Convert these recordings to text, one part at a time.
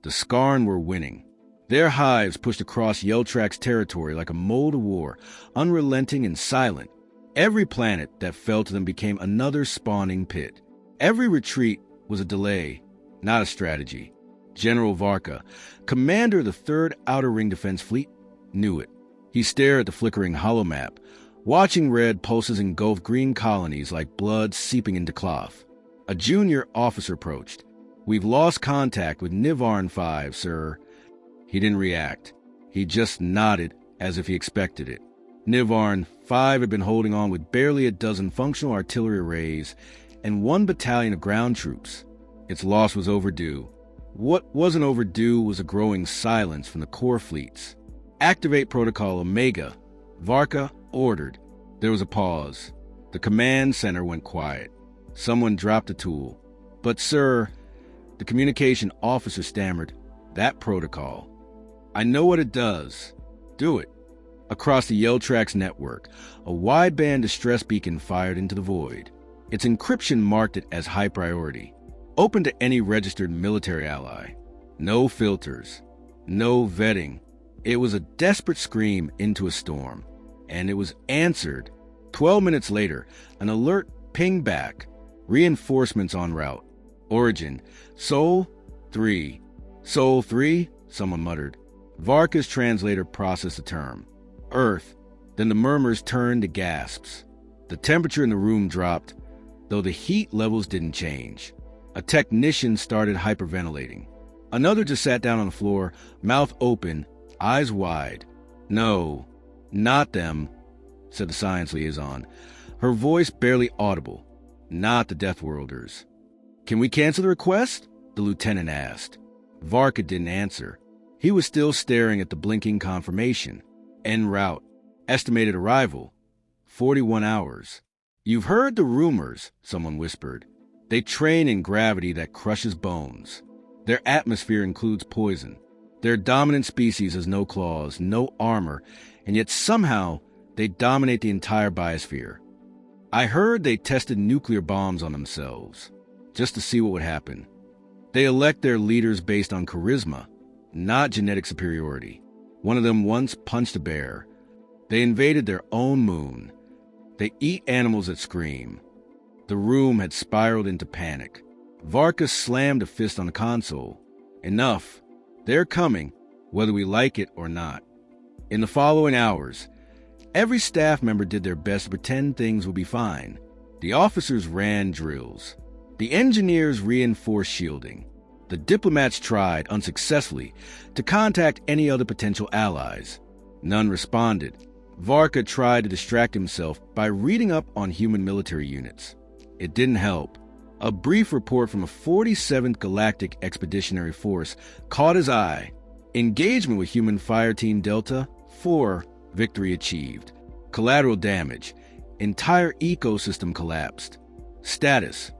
The Skarn were winning. Their hives pushed across Yeltrak's territory like a mole to war, unrelenting and silent. Every planet that fell to them became another spawning pit. Every retreat was a delay, not a strategy. General Varka, commander of the 3rd Outer Ring Defense Fleet, knew it. He stared at the flickering holomap, watching red pulses engulf green colonies like blood seeping into cloth. A junior officer approached. "We've lost contact with Nivarn 5, sir." He didn't react. He just nodded as if he expected it. Nivarn 5 had been holding on with barely a dozen functional artillery arrays and 1 battalion of ground troops. Its loss was overdue. What wasn't overdue was a growing silence from the core fleets. "Activate Protocol Omega," Varka ordered. There was a pause. The command center went quiet. Someone dropped a tool. "But, sir," the communication officer stammered, "that protocol. I know what it does." "Do it." Across the Yeltrak's network, a wideband distress beacon fired into the void. Its encryption marked it as high priority, open to any registered military ally. No filters, no vetting. It was a desperate scream into a storm, and it was answered. 12 minutes later, an alert pinged back. Reinforcements en route. Origin, Sol 3. Sol 3, someone muttered. Varka's translator processed the term. Earth. Then the murmurs turned to gasps. The temperature in the room dropped, though the heat levels didn't change. A technician started hyperventilating. Another just sat down on the floor, mouth open, eyes wide. "No, not them," said the science liaison, her voice barely audible. "Not the Deathworlders." "Can we cancel the request?" the lieutenant asked. Varka didn't answer. He was still staring at the blinking confirmation. En route. Estimated arrival, 41 hours. "You've heard the rumors," someone whispered. "They train in gravity that crushes bones. Their atmosphere includes poison. Their dominant species has no claws, no armor, and yet somehow they dominate the entire biosphere. I heard they tested nuclear bombs on themselves, just to see what would happen. They elect their leaders based on charisma, not genetic superiority. One of them once punched a bear. They invaded their own moon. They eat animals that scream." The room had spiraled into panic. Varka slammed a fist on the console. "Enough. They're coming, whether we like it or not." In the following hours, every staff member did their best to pretend things would be fine. The officers ran drills. The engineers reinforced shielding. The diplomats tried, unsuccessfully, to contact any other potential allies. None responded. Varka tried to distract himself by reading up on human military units. It didn't help. A brief report from a 47th Galactic Expeditionary Force caught his eye. Engagement with Human Fireteam Delta 4, victory achieved. Collateral damage. Entire ecosystem collapsed. Status.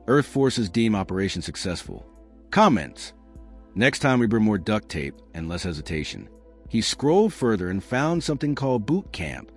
Earth forces deem operation successful. Comments. Next time we bring more duct tape and less hesitation. He scrolled further and found something called Boot Camp.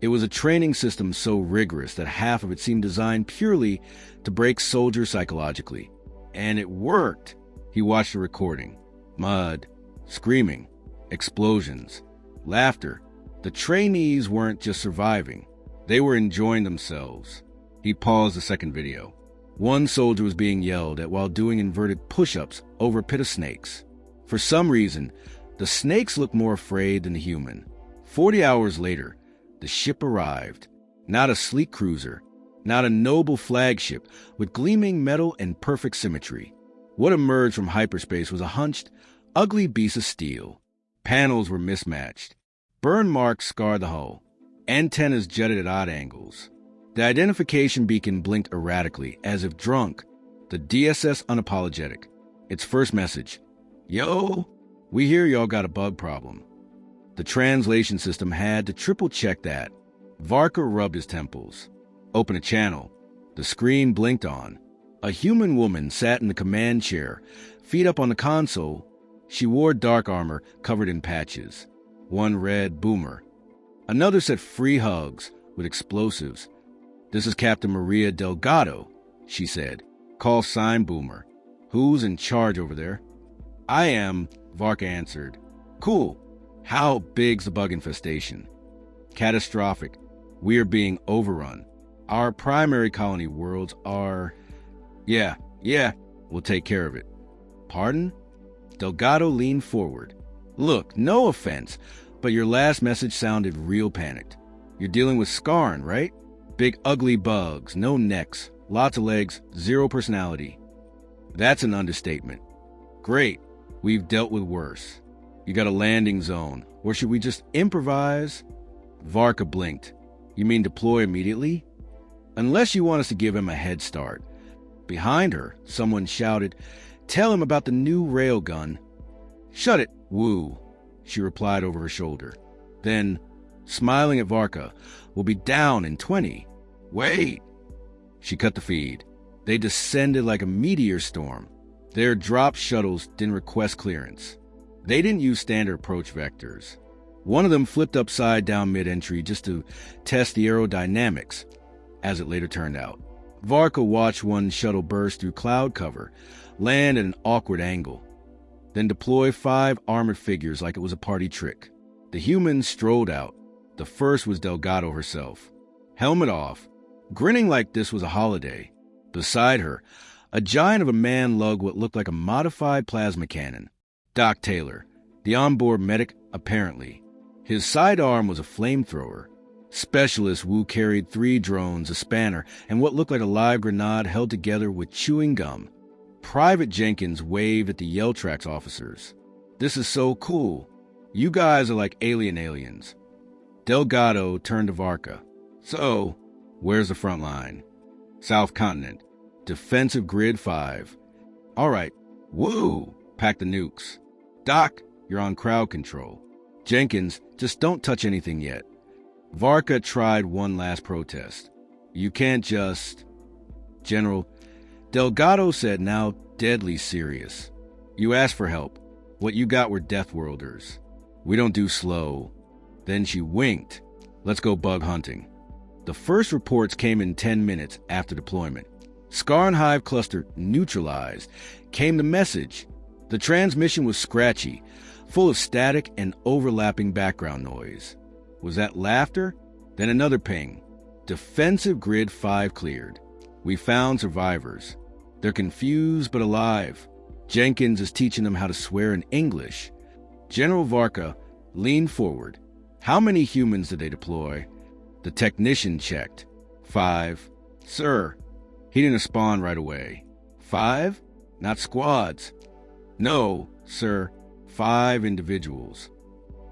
It was a training system so rigorous that half of it seemed designed purely to break soldiers psychologically. And it worked. He watched the recording. Mud, screaming, explosions, laughter. The trainees weren't just surviving. They were enjoying themselves. He paused the second video. One soldier was being yelled at while doing inverted push-ups over a pit of snakes. For some reason, the snakes looked more afraid than the human. 40 hours later, the ship arrived. Not a sleek cruiser, not a noble flagship with gleaming metal and perfect symmetry. What emerged from hyperspace was a hunched, ugly piece of steel. Panels were mismatched. Burn marks scarred the hull. Antennas jutted at odd angles. The identification beacon blinked erratically, as if drunk. The DSS unapologetic. Its first message. "Yo, we hear y'all got a bug problem." The translation system had to triple-check that. Varka rubbed his temples. Open a channel. The screen blinked on. A human woman sat in the command chair, feet up on the console. She wore dark armor covered in patches. One read Boomer. Another said free hugs with explosives. "This is Captain Maria Delgado," she said. "Call sign Boomer. Who's in charge over there?" I am, Varka answered. Cool. How big's the bug infestation? Catastrophic. We are being overrun. Our primary colony worlds are... Yeah, we'll take care of it. Pardon? Delgado leaned forward. Look, no offense, but your last message sounded real panicked. You're dealing with Skarn, right? Big ugly bugs, no necks, lots of legs, zero personality. That's an understatement. Great. We've dealt with worse. You got a landing zone, or should we just improvise? Varka blinked. You mean deploy immediately? Unless you want us to give him a head start. Behind her, someone shouted, Tell him about the new railgun. Shut it, Woo, she replied over her shoulder. Then, smiling at Varka, we'll be down in 20. Wait! She cut the feed. They descended like a meteor storm. Their drop shuttles didn't request clearance. They didn't use standard approach vectors. One of them flipped upside down mid-entry just to test the aerodynamics, as it later turned out. Varka watched one shuttle burst through cloud cover, land at an awkward angle, then deploy 5 armored figures like it was a party trick. The humans strolled out. The first was Delgado herself, helmet off, grinning like this was a holiday. Beside her, a giant of a man lugged what looked like a modified plasma cannon. Doc Taylor, the onboard medic, apparently. His sidearm was a flamethrower. Specialist Wu carried 3 drones, a spanner, and what looked like a live grenade held together with chewing gum. Private Jenkins waved at the Yeltrax officers. This is so cool. You guys are like aliens. Delgado turned to Varka. So, where's the front line? South Continent. Defensive Grid 5. All right. Woo! Pack the nukes. Doc, you're on crowd control. Jenkins, just don't touch anything yet. Varka tried one last protest. You can't just... General, Delgado said, now deadly serious. You asked for help. What you got were Deathworlders. We don't do slow. Then she winked. Let's go bug hunting. The first reports came in 10 minutes after deployment. Skarn Hive cluster neutralized. Came the message. The transmission was scratchy, full of static and overlapping background noise. Was that laughter? Then another ping. Defensive Grid 5 cleared. We found survivors. They're confused but alive. Jenkins is teaching them how to swear in English. General Varka leaned forward. How many humans did they deploy? The technician checked. 5. Sir. He didn't respond right away. 5? Not squads. No, sir. 5 individuals.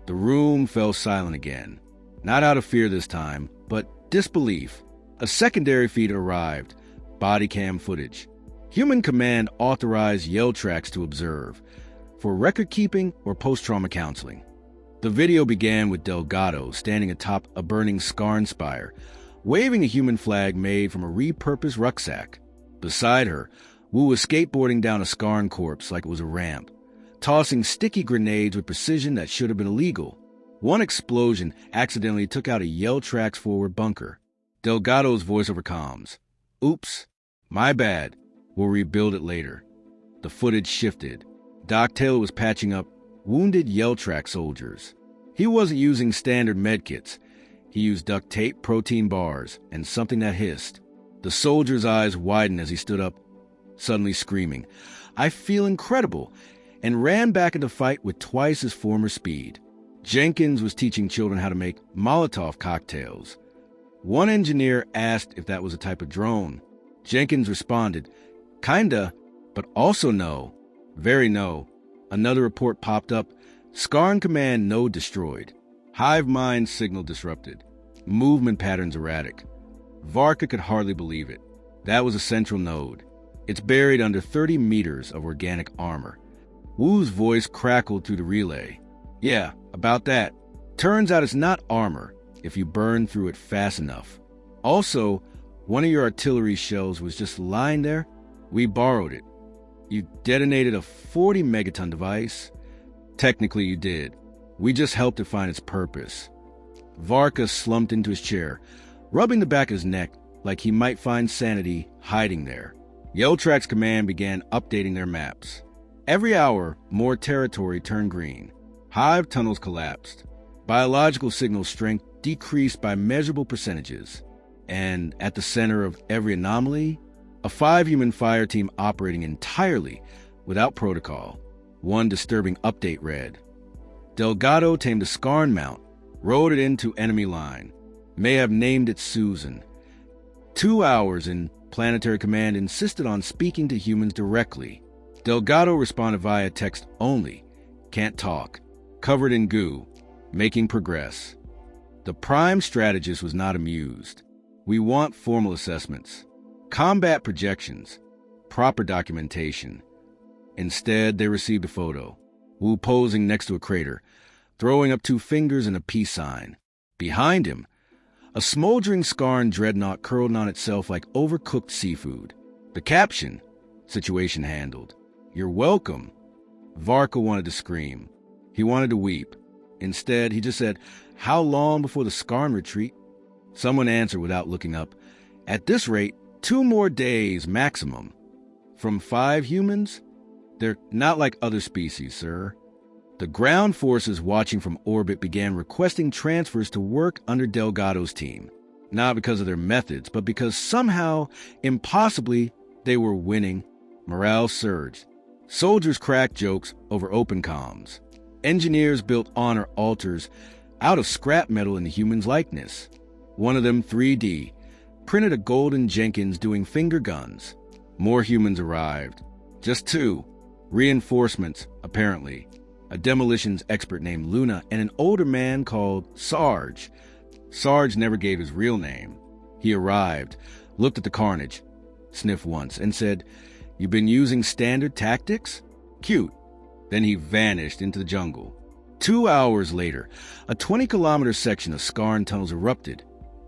The room fell silent again. Not out of fear this time, but disbelief. A secondary feed arrived. Body cam footage. Human Command authorized Yeltrax to observe. For record-keeping or post-trauma counseling. The video began with Delgado standing atop a burning Skarn spire, waving a human flag made from a repurposed rucksack. Beside her, Wu was skateboarding down a Skarn corpse like it was a ramp, tossing sticky grenades with precision that should have been illegal. One explosion accidentally took out a Yeltrax forward bunker. Delgado's voice over comms. Oops, my bad. We'll rebuild it later. The footage shifted. Doc Taylor was patching up wounded Yeltrax soldiers. He wasn't using standard medkits. He used duct tape, protein bars, and something that hissed. The soldier's eyes widened as he stood up, suddenly screaming, I feel incredible, and ran back into fight with twice his former speed. Jenkins was teaching children how to make Molotov cocktails. One engineer asked if that was a type of drone. Jenkins responded, kinda, but also no. Very no. Another report popped up. Skarn Command node destroyed. Hive mind signal disrupted. Movement patterns erratic. Varka could hardly believe it. That was a central node. It's buried under 30 meters of organic armor. Wu's voice crackled through the relay. Yeah, about that. Turns out it's not armor if you burn through it fast enough. Also, one of your artillery shells was just lying there. We borrowed it. You detonated a 40 megaton device. Technically you did. We just helped it find its purpose. Varka slumped into his chair, rubbing the back of his neck like he might find sanity hiding there. Yeltrax Command began updating their maps. Every hour, more territory turned green. Hive tunnels collapsed. Biological signal strength decreased by measurable percentages. And at the center of every anomaly, a 5-human fire team operating entirely without protocol. One disturbing update read, Delgado tamed a Skarn mount, rode it into enemy line. May have named it Susan. 2 hours in, Planetary Command insisted on speaking to humans directly. Delgado responded via text only. Can't talk. Covered in goo. Making progress. The Prime strategist was not amused. We want formal assessments. Combat projections. Proper documentation. Instead, they received a photo. Wu posing next to a crater, throwing up 2 fingers and a peace sign. Behind him, a smoldering Skarn dreadnought curled on itself like overcooked seafood. The caption, situation handled. You're welcome. Varka wanted to scream. He wanted to weep. Instead, he just said, how long before the Skarn retreat? Someone answered without looking up. At this rate, 2 more days maximum. From 5 humans? They're not like other species, sir. The ground forces watching from orbit began requesting transfers to work under Delgado's team. Not because of their methods, but because somehow, impossibly, they were winning. Morale surged. Soldiers cracked jokes over open comms. Engineers built honor altars out of scrap metal in the human's likeness. One of them, 3D, printed a golden Jenkins doing finger guns. More humans arrived. Just 2. Reinforcements, apparently. A demolitions expert named Luna and an older man called Sarge. Sarge never gave his real name. He arrived, looked at the carnage, sniffed once, and said, "You've been using standard tactics? Cute." Then he vanished into the jungle. 2 hours later, a 20-kilometer section of Skarn tunnels erupted,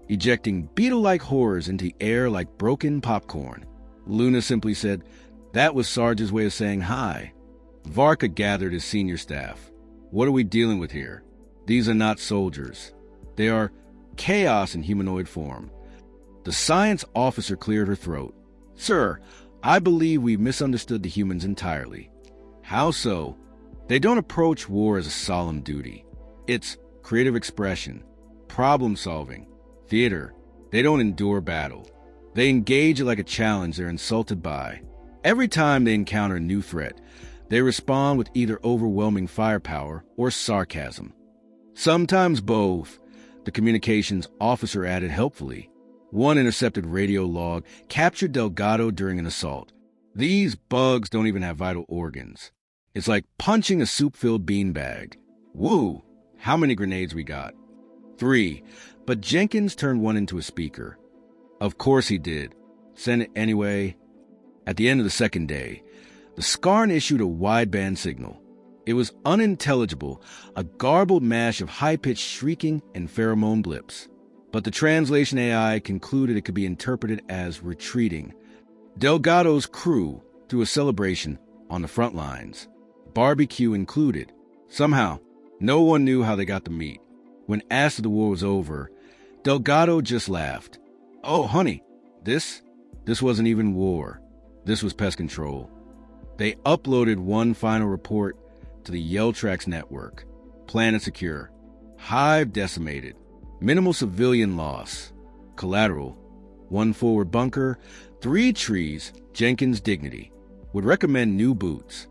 ejecting beetle-like horrors into the air like broken popcorn. Luna simply said, that was Sarge's way of saying hi. Varka gathered his senior staff. What are we dealing with here? These are not soldiers. They are chaos in humanoid form. The science officer cleared her throat. Sir, I believe we misunderstood the humans entirely. How so? They don't approach war as a solemn duty. It's creative expression, problem solving, theater. They don't endure battle. They engage it like a challenge they're insulted by. Every time they encounter a new threat, they respond with either overwhelming firepower or sarcasm. Sometimes both, the communications officer added helpfully. One intercepted radio log captured Delgado during an assault. These bugs don't even have vital organs. It's like punching a soup-filled beanbag. Woo! How many grenades we got? 3, but Jenkins turned one into a speaker. Of course he did. Send it anyway. At the end of the second day, the Skarn issued a wideband signal. It was unintelligible, a garbled mash of high-pitched shrieking and pheromone blips. But the translation AI concluded it could be interpreted as retreating. Delgado's crew threw a celebration on the front lines, barbecue included. Somehow, no one knew how they got the meat. When asked if the war was over, Delgado just laughed. Oh, honey, this wasn't even war. This was pest control. They uploaded one final report to the Yeltrax network. Planet secure. Hive decimated. Minimal civilian loss. Collateral. 1 forward bunker. 3 trees. Jenkins' dignity. Would recommend new boots.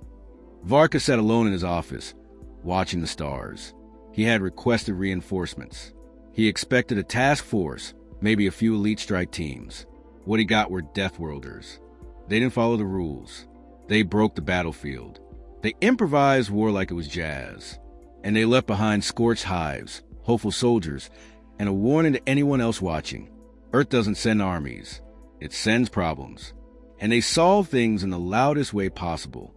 Varka sat alone in his office, watching the stars. He had requested reinforcements. He expected a task force, maybe a few elite strike teams. What he got were Deathworlders. They didn't follow the rules. They broke the battlefield. They improvised war like it was jazz. And they left behind scorched hives, hopeful soldiers, and a warning to anyone else watching. Earth doesn't send armies. It sends problems. And they solve things in the loudest way possible.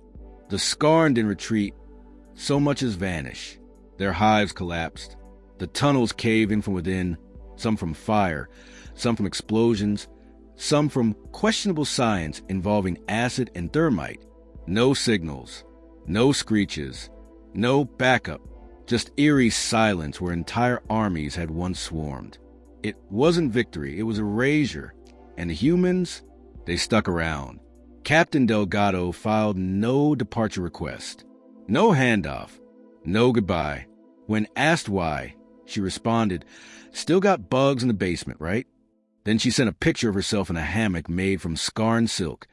The Skarn didn't retreat. So much as vanish. Their hives collapsed. The tunnels caved in from within, some from fire, some from explosions, some from questionable science involving acid and thermite. No signals, no screeches, no backup, just eerie silence where entire armies had once swarmed. It wasn't victory, it was erasure. And the humans, they stuck around, Captain Delgado filed no departure request, no handoff, no goodbye. When asked why, she responded, "Still got bugs in the basement, right?" Then she sent a picture of herself in a hammock made from skarn silk,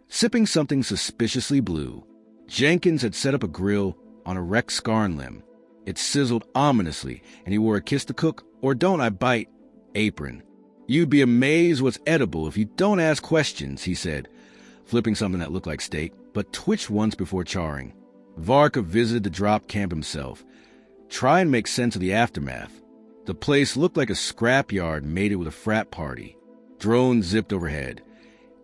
sipping something suspiciously blue. Jenkins had set up a grill on a wrecked skarn limb. It sizzled ominously, and he wore a kiss to cook, or don't I bite, apron. "You'd be amazed what's edible if you don't ask questions," he said, flipping something that looked like steak, but twitched once before charring. Varka visited the drop camp himself. Try and make sense of the aftermath. The place looked like a scrapyard mated with a frat party. Drones zipped overhead,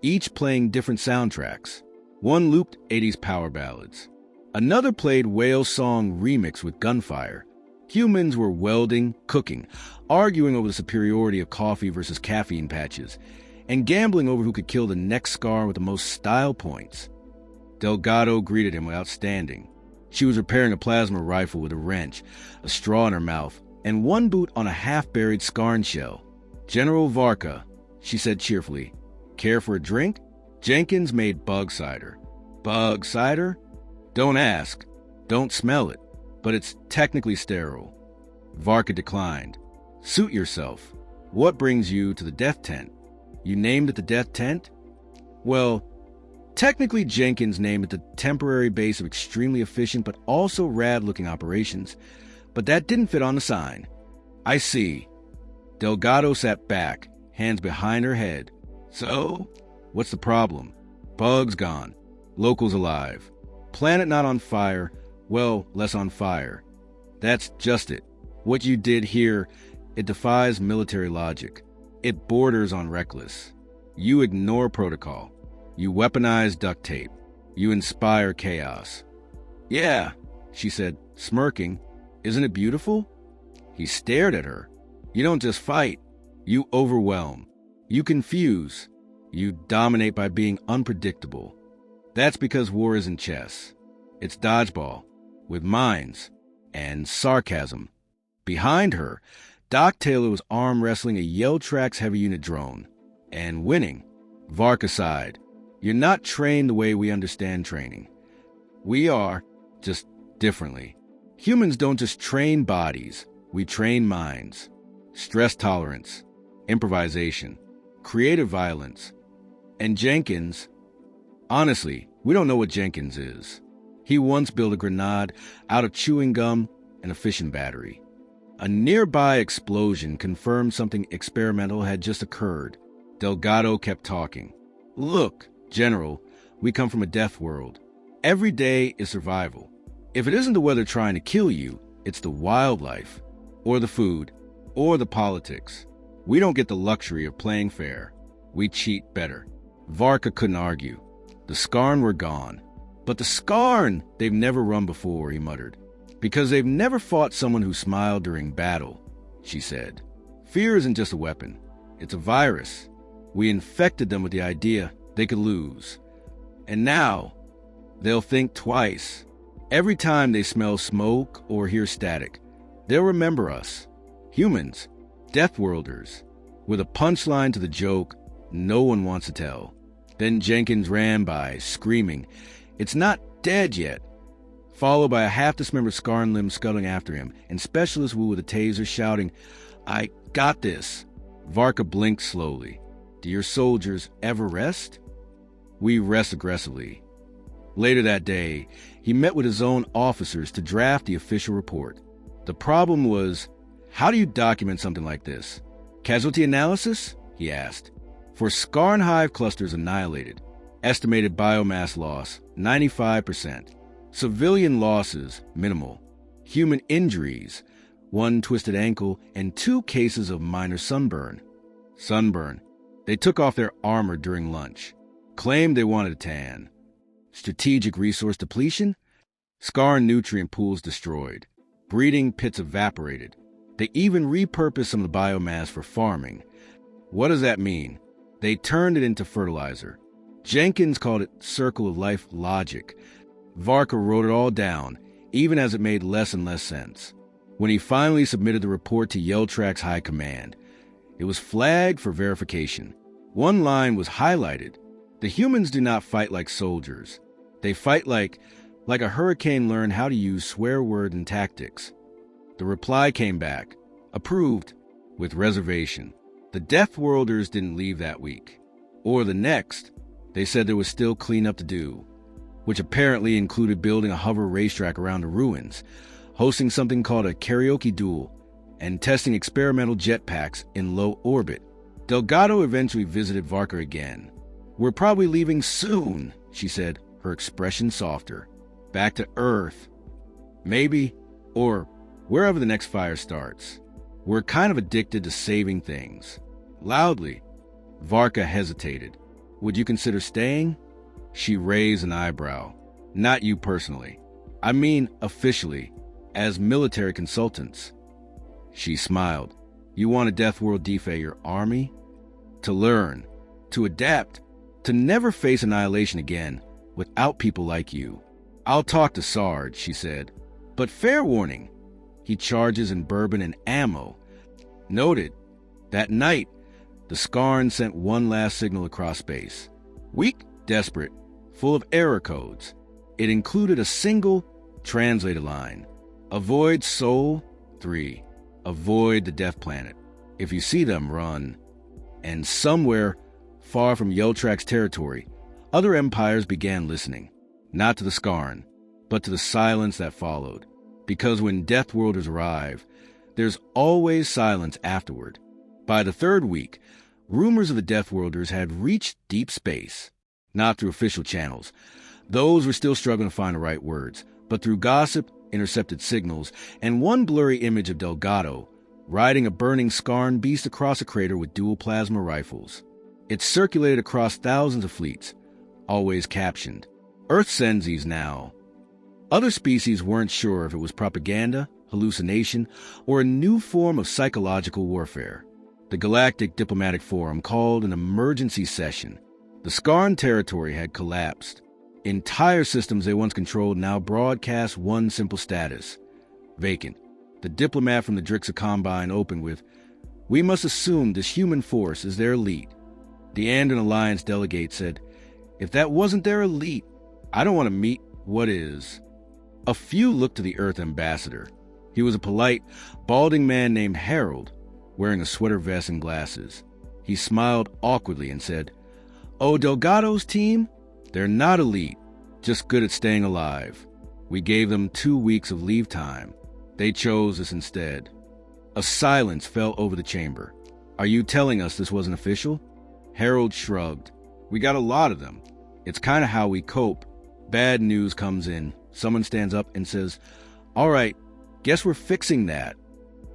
each playing different soundtracks. One looped 80s power ballads. Another played whale song remix with gunfire. Humans were welding, cooking, arguing over the superiority of coffee versus caffeine patches, and gambling over who could kill the next scar with the most style points. Delgado greeted him without standing. She was repairing a plasma rifle with a wrench, a straw in her mouth, and one boot on a half-buried skarn shell. "General Varka," she said cheerfully. "Care for a drink?" Jenkins made bug cider. "Bug cider? Don't ask. Don't smell it. But it's technically sterile." Varka declined. "Suit yourself. What brings you to the death tent?" "You named it the death tent?" "Well, technically Jenkins named it the temporary base of extremely efficient but also rad-looking operations, but that didn't fit on the sign." "I see." Delgado sat back, hands behind her head. "So? What's the problem?" "Bugs gone. Locals alive. Planet not on fire. Well, less on fire. That's just it. What you did here, it defies military logic. It borders on reckless. You ignore protocol. You weaponize duct tape. You inspire chaos." "Yeah," she said, smirking. "Isn't it beautiful?" He stared at her. "You don't just fight. You overwhelm. You confuse. You dominate by being unpredictable. That's because war isn't chess. It's dodgeball, with minds and sarcasm." Behind her, Doc Taylor was arm wrestling a Yeltrax heavy unit drone, and winning. Varka sighed. "You're not trained the way we understand training. We are, just differently. Humans don't just train bodies, we train minds. Stress tolerance, improvisation, creative violence. And Jenkins, honestly, we don't know what Jenkins is. He once built a grenade out of chewing gum and a fission battery." A nearby explosion confirmed something experimental had just occurred. Delgado kept talking. "Look, General, we come from a death world. Every day is survival. If it isn't the weather trying to kill you, it's the wildlife, or the food, or the politics. We don't get the luxury of playing fair. We cheat better." Varka couldn't argue. The skarn were gone. "But the skarn! They've never run before," he muttered. "Because they've never fought someone who smiled during battle," she said. "Fear isn't just a weapon. It's a virus. We infected them with the idea they could lose. And now, they'll think twice. Every time they smell smoke or hear static, they'll remember us. Humans, Deathworlders, with a punchline to the joke no one wants to tell." Then Jenkins ran by, screaming, "It's not dead yet," followed by a half-dismembered skarn limb scuttling after him, and Specialist Wu with a taser shouting, "I got this." Varka blinked slowly. "Do your soldiers ever rest?" "We rest aggressively." Later that day, he met with his own officers to draft the official report. The problem was, how do you document something like this? "Casualty analysis?" he asked. "For skarn hive clusters annihilated, estimated biomass loss, 95%. Civilian losses, minimal. Human injuries, 1 twisted ankle and 2 cases of minor sunburn." Sunburn. They took off their armor during lunch. Claimed they wanted a tan. Strategic resource depletion? Skarn nutrient pools destroyed. Breeding pits evaporated. They even repurposed some of the biomass for farming. What does that mean? They turned it into fertilizer. Jenkins called it circle of life logic. Varka wrote it all down, even as it made less and less sense. When he finally submitted the report to Yeltrax High Command, it was flagged for verification. One line was highlighted. The humans do not fight like soldiers. They fight like a hurricane learned how to use swear word and tactics. The reply came back, approved, with reservation. The Deathworlders didn't leave that week. Or the next. They said there was still cleanup to do, which apparently included building a hover racetrack around the ruins, hosting something called a karaoke duel, and testing experimental jetpacks in low orbit. Delgado eventually visited Varka again. "We're probably leaving soon," she said, her expression softer. "Back to Earth. Maybe, or wherever the next fire starts. We're kind of addicted to saving things." Loudly, Varka hesitated. "Would you consider staying?" She raised an eyebrow. "Not you personally. I mean officially, as military consultants." She smiled. "You want a Deathworld defect your army? To learn, to adapt, to never face annihilation again without people like you." "I'll talk to Sarge," she said. "But fair warning, he charges in bourbon and ammo." Noted. That night, the Skarn sent one last signal across space. Weak, desperate, full of error codes. It included a single translated line. "Avoid Sol 3. Avoid the Death Planet. If you see them, run." And somewhere far from Yeltrak's territory, other empires began listening. Not to the Skarn, but to the silence that followed. Because when Deathworlders arrive, there's always silence afterward. By the third week, rumors of the Deathworlders had reached deep space. Not through official channels. Those were still struggling to find the right words. But through gossip, intercepted signals, and one blurry image of Delgado riding a burning Skarn beast across a crater with dual plasma rifles. It circulated across thousands of fleets, always captioned, "Earth sends these now." Other species weren't sure if it was propaganda, hallucination, or a new form of psychological warfare. The Galactic Diplomatic Forum called an emergency session. The Skarn territory had collapsed. Entire systems they once controlled now broadcast one simple status: vacant. The diplomat from the Drixa Combine opened with, "We must assume this human force is their elite." The Andon Alliance delegate said, "If that wasn't their elite, I don't want to meet what is." A few looked to the Earth ambassador. He was a polite, balding man named Harold, wearing a sweater vest and glasses. He smiled awkwardly and said, "Oh, Delgado's team? They're not elite, just good at staying alive. We gave them 2 weeks of leave time. They chose us instead." A silence fell over the chamber. "Are you telling us this wasn't official?" Harold shrugged. "We got a lot of them. It's kind of how we cope. Bad news comes in. Someone stands up and says, 'All right, guess we're fixing that.'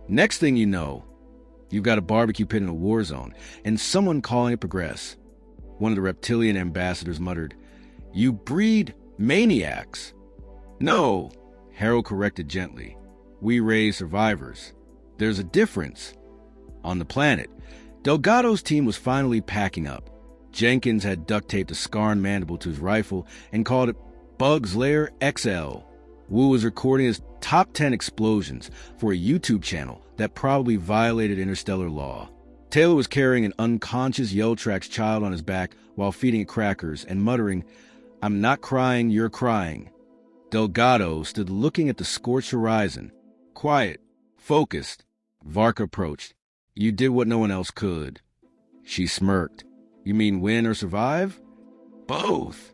Next thing you know, you've got a barbecue pit in a war zone, and someone calling it progress." One of the reptilian ambassadors muttered, "You breed maniacs." "No," Harold corrected gently. "We raise survivors. There's a difference." On the planet, Delgado's team was finally packing up. Jenkins had duct-taped a Skarn mandible to his rifle and called it Bug's Lair XL. Wu was recording his top 10 explosions for a YouTube channel that probably violated interstellar law. Taylor was carrying an unconscious Yeltrak's child on his back while feeding it crackers and muttering, "I'm not crying, you're crying." Delgado stood looking at the scorched horizon. Quiet, focused. Varka approached. "You did what no one else could." She smirked. "You mean win or survive?" "Both."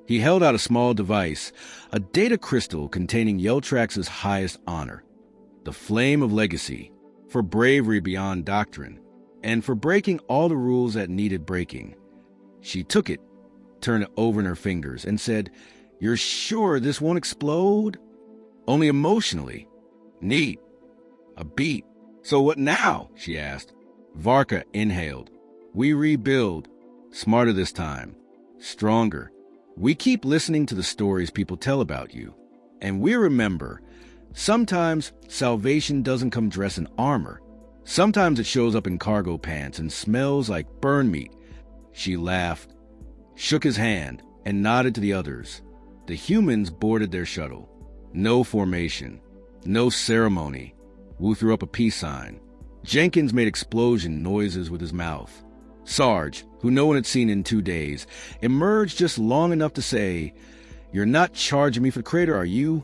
He held out a small device, a data crystal containing Yeltrax's highest honor, the Flame of Legacy, for bravery beyond doctrine, and for breaking all the rules that needed breaking. She took it, turned it over in her fingers, and said, "You're sure this won't explode?" "Only emotionally." "Neat. A beat. So what now?" she asked. Varka inhaled. "We rebuild. Smarter this time. Stronger. We keep listening to the stories people tell about you. And we remember, sometimes salvation doesn't come dressed in armor. Sometimes it shows up in cargo pants and smells like burn meat." She laughed, shook his hand, and nodded to the others. The humans boarded their shuttle. No formation. No ceremony. Wu threw up a peace sign. Jenkins made explosion noises with his mouth. Sarge, who no one had seen in 2 days, emerged just long enough to say, "You're not charging me for the crater, are you?"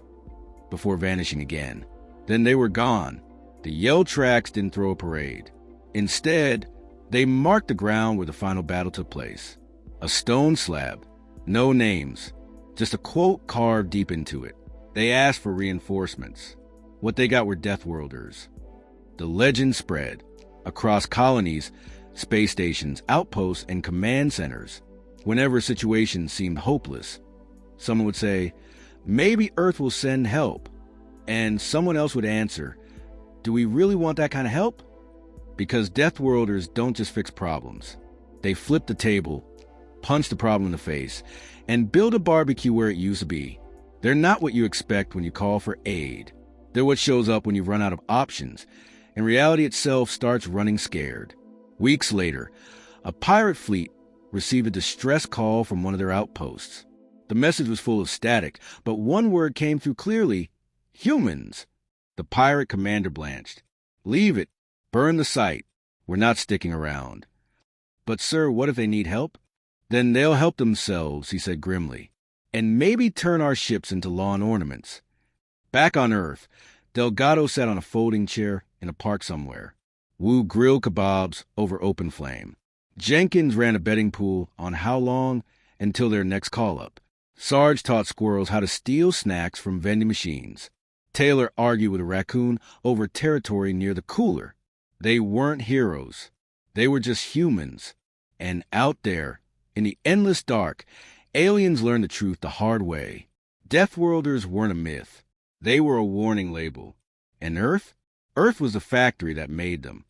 before vanishing again. Then they were gone. The yell tracks didn't throw a parade. Instead, they marked the ground where the final battle took place. A stone slab, no names, just a quote carved deep into it. They asked for reinforcements. What they got were Deathworlders. The legend spread across colonies, space stations, outposts, and command centers. Whenever a situation seemed hopeless, someone would say, "Maybe Earth will send help." And someone else would answer, "Do we really want that kind of help?" Because Deathworlders don't just fix problems. They flip the table, punch the problem in the face, and build a barbecue where it used to be. They're not what you expect when you call for aid. They're what shows up when you run out of options, and reality itself starts running scared. Weeks later, a pirate fleet received a distress call from one of their outposts. The message was full of static, but one word came through clearly: humans. The pirate commander blanched. "Leave it. Burn the site. We're not sticking around." "But sir, what if they need help?" "Then they'll help themselves," he said grimly, "and maybe turn our ships into lawn ornaments." Back on Earth, Delgado sat on a folding chair in a park somewhere. Wu grilled kebabs over open flame. Jenkins ran a betting pool on how long until their next call-up. Sarge taught squirrels how to steal snacks from vending machines. Taylor argued with a raccoon over territory near the cooler. They weren't heroes. They were just humans. And out there, in the endless dark, aliens learned the truth the hard way. Deathworlders weren't a myth. They were a warning label. And Earth? Earth was the factory that made them.